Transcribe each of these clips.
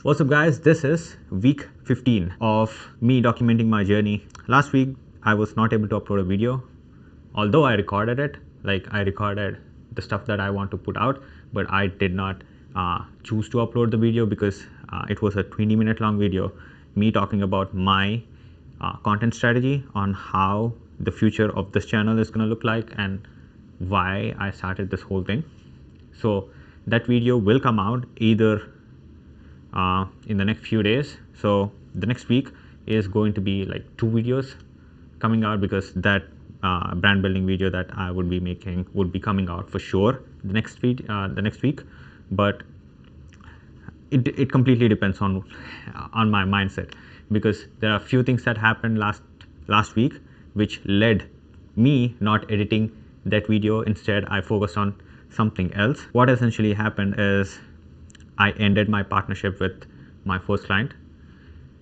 What's up guys, this is week 15 of me documenting my journey. Last week I was not able to upload a video, although I recorded it. I recorded the stuff that I want to put out, but I did not choose to upload the video because it was a 20-minute long video, me talking about my content strategy on how the future of this channel is going to look like and why I started this whole thing. So that video will come out either in the next few days. So the next week is going to be like 2 videos coming out, because that brand building video that I would be making would be coming out for sure the next week. But it completely depends on my mindset, because there are a few things that happened last week which led me not editing that video. Instead, I focused on something else. What essentially happened is I ended my partnership with my first client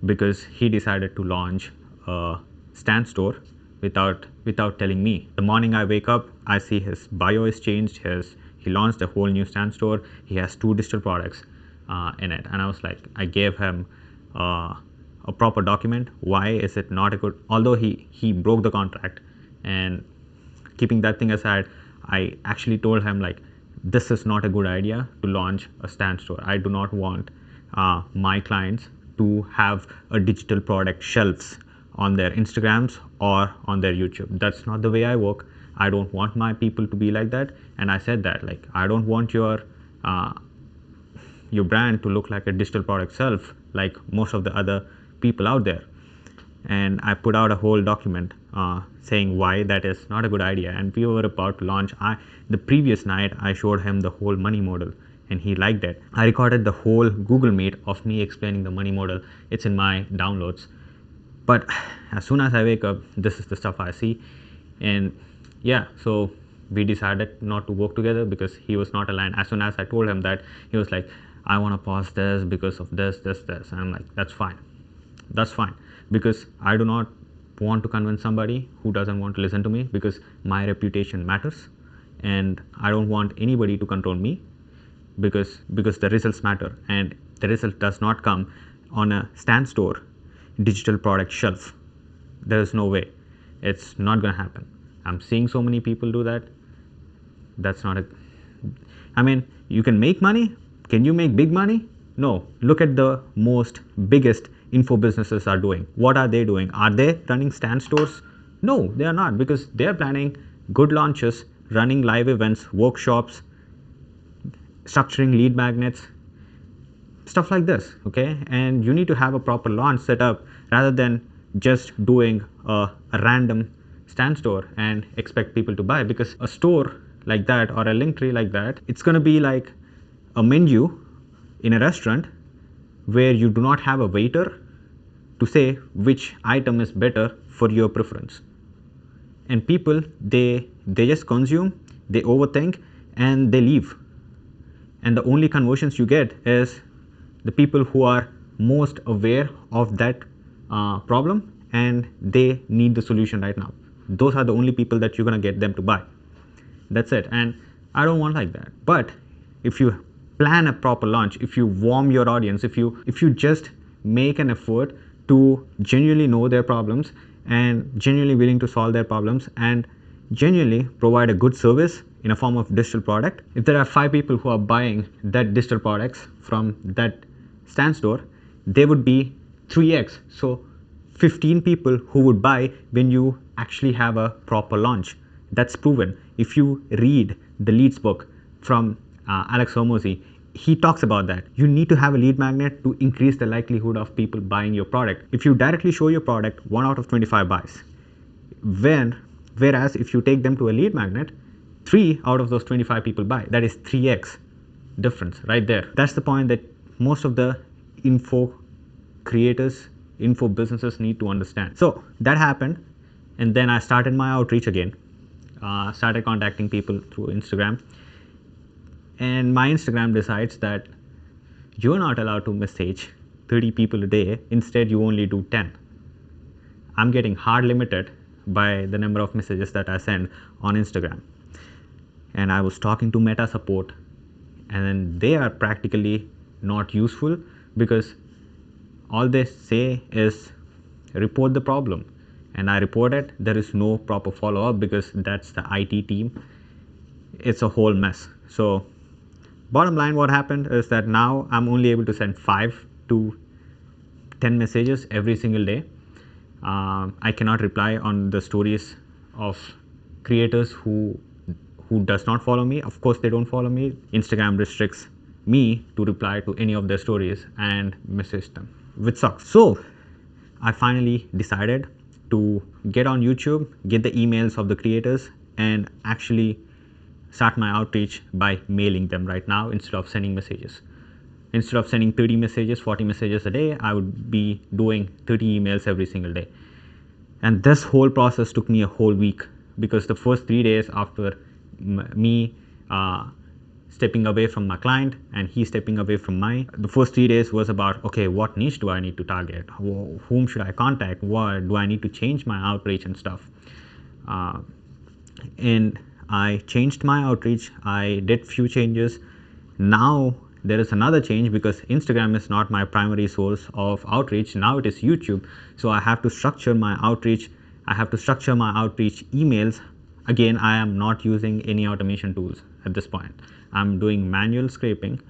because he decided to launch a stand store without telling me. The morning I wake up, I see his bio is changed. He launched a whole new stand store. He has 2 digital products in it, and I was like, I gave him a proper document. Why is it not a good? Although he broke the contract, and keeping that thing aside, I actually told him like, this is not a good idea to launch a stand store. I do not want my clients to have a digital product shelves on their Instagrams or on their YouTube. That's not the way I work. I don't want my people to be like that. And I said that, like, I don't want your brand to look like a digital product shelf like most of the other people out there. And I put out a whole document saying why that is not a good idea. And we were about to launch. The previous night I showed him the whole money model, and he liked it. I recorded the whole Google Meet of me explaining the money model. It's in my downloads. But as soon as I wake up, this is the stuff I see. And yeah, so we decided not to work together because he was not aligned. As soon as I told him that, he was like, I want to pause this because of this. And I'm like, that's fine, because I do not want to convince somebody who doesn't want to listen to me, because my reputation matters, and I don't want anybody to control me, because the results matter, and the result does not come on a stand store digital product shelf. There is no way. It's not going to happen. I'm seeing so many people do that. That's not I mean, you can make money. Can you make big money? No. Look at the biggest info businesses are doing. What are they doing? Are they running stand stores? No, they are not, because they are planning good launches, running live events, workshops, structuring lead magnets, stuff like this. Okay, and you need to have a proper launch set up rather than just doing a random stand store and expect people to buy, because a store like that or a link tree like that, it's going to be like a menu in a restaurant where you do not have a waiter to say which item is better for your preference. And people, they just consume, they overthink, and they leave. And the only conversions you get is the people who are most aware of that problem and they need the solution right now. Those are the only people that you're going to get them to buy. That's it. And I don't want like that. But if you plan a proper launch, if you warm your audience, if you just make an effort to genuinely know their problems and genuinely willing to solve their problems and genuinely provide a good service in a form of digital product, if there are 5 people who are buying that digital products from that stand store, they would be 3x. So 15 people who would buy when you actually have a proper launch. That's proven. If you read the leads book from Alex Hormozi, he talks about that. You need to have a lead magnet to increase the likelihood of people buying your product. If you directly show your product, 1 out of 25 buys. Whereas if you take them to a lead magnet, 3 out of those 25 people buy. That is 3x difference right there. That's the point that most of the info creators, info businesses need to understand. So that happened, and then I started my outreach again. Started contacting people through Instagram, and my Instagram decides that you're not allowed to message 30 people a day. Instead, you only do 10. I'm getting hard limited by the number of messages that I send on Instagram. And I was talking to Meta support, and they are practically not useful because all they say is report the problem, and I report it. There is no proper follow-up because that's the IT team. It's a whole mess. So bottom line, what happened is that now I'm only able to send 5 to 10 messages every single day. I cannot reply on the stories of creators who does not follow me. Of course they don't follow me. Instagram restricts me to reply to any of their stories and message them, which sucks. So I finally decided to get on YouTube, get the emails of the creators, and actually start my outreach by mailing them right now instead of sending messages. Instead of sending 30 messages, 40 messages a day, I would be doing 30 emails every single day. And this whole process took me a whole week, because the first 3 days after me stepping away from my client and he stepping away from the first 3 days was about, okay, what niche do I need to target? Whom should I contact? What do I need to change my outreach and stuff? And I changed my outreach. I did few changes. Now there is another change, because Instagram is not my primary source of outreach. Now it is YouTube. So I have to structure my outreach. I have to structure my outreach emails. Again, I am not using any automation tools at this point. I'm doing manual scraping,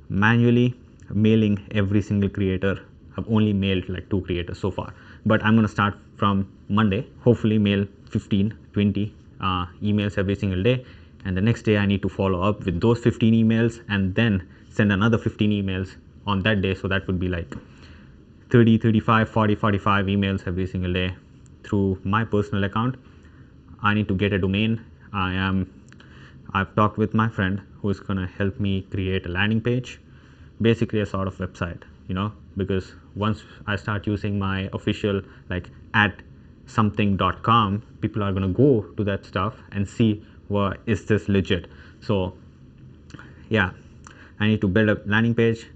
manually mailing every single creator. I've only mailed like 2 creators so far, but I'm going to start from Monday, hopefully mail 15, 20 emails every single day. And the next day I need to follow up with those 15 emails and then send another 15 emails on that day. So that would be like 30, 35, 40, 45 emails every single day through my personal account. I need to get a domain. I've talked with my friend who is going to help me create a landing page, basically a sort of website, because once I start using my official like @something.com, people are going to go to that stuff and see, well, is this legit? So yeah, I need to build a landing page.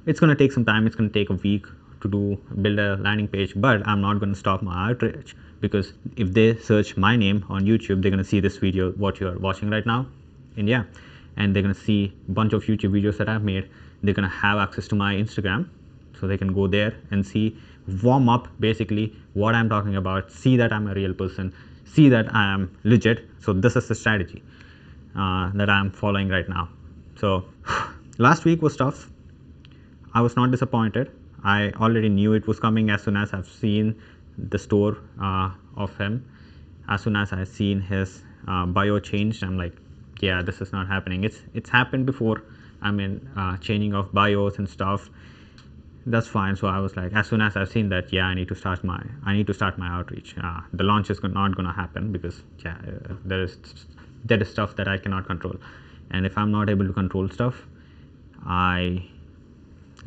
It's going to take some time. It's going to take a week to build a landing page, but I'm not going to stop my outreach, because if they search my name on YouTube, they're going to see this video, what you're watching right now. And yeah, and they're going to see a bunch of YouTube videos that I've made. They're going to have access to my Instagram, so they can go there and see, warm up basically what I'm talking about, see that I'm a real person, see that I am legit. So this is the strategy that I'm following right now. So last week was tough. I was not disappointed. I already knew it was coming as soon as I've seen the store of him. As soon as I seen his bio changed, I'm like, yeah, this is not happening. It's happened before. I mean, changing of bios and stuff. That's fine. So I was like, as soon as I've seen that, yeah, I need to start my outreach. The launch is not going to happen because yeah, there is stuff that I cannot control, and if I'm not able to control stuff,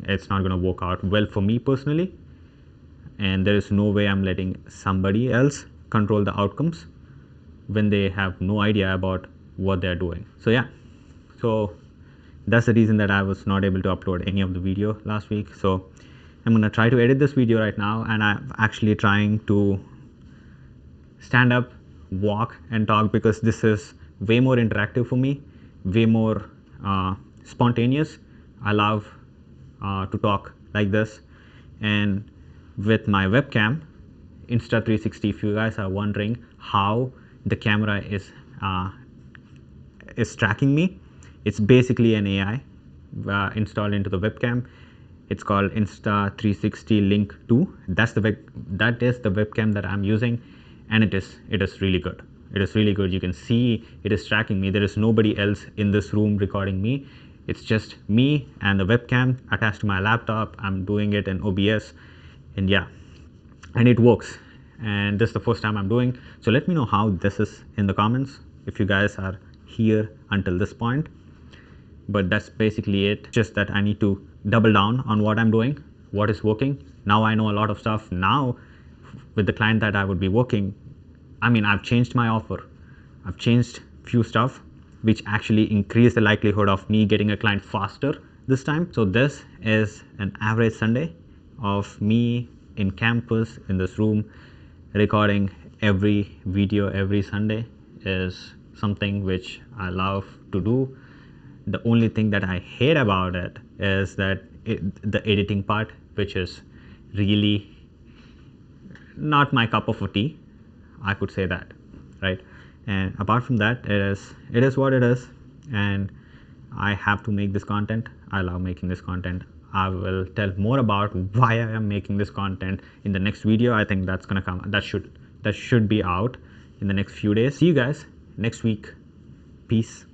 it's not going to work out well for me personally. And there is no way I'm letting somebody else control the outcomes when they have no idea about what they're doing. So yeah, so that's the reason that I was not able to upload any of the video last week. So I'm going to try to edit this video right now, and I'm actually trying to stand up, walk and talk, because this is way more interactive for me, way more spontaneous. I love to talk like this. And with my webcam, Insta360, if you guys are wondering how the camera is tracking me, it's basically an AI installed into the webcam. It's called Insta360 Link 2. That is the webcam that I'm using, and it is really good. It is really good. You can see it is tracking me. There is nobody else in this room recording me. It's just me and the webcam attached to my laptop. I'm doing it in OBS, and yeah, and it works. And this is the first time I'm doing. So let me know how this is in the comments if you guys are here until this point. But that's basically it. Just that I need to double down on what I'm doing, what is working. Now I know a lot of stuff. Now with the client that I would be working, I mean, I've changed my offer. I've changed few stuff which actually increase the likelihood of me getting a client faster this time. So this is an average Sunday of me in campus in this room recording every video every Sunday. Is something which I love to do. The only thing that I hate about it is that the editing part, which is really not my cup of tea. I could say that, right? And apart from that, it is what it is, and I have to make this content. I love making this content. I will tell more about why I am making this content in the next video. I think that's gonna come. That should be out in the next few days. See you guys next week. Peace.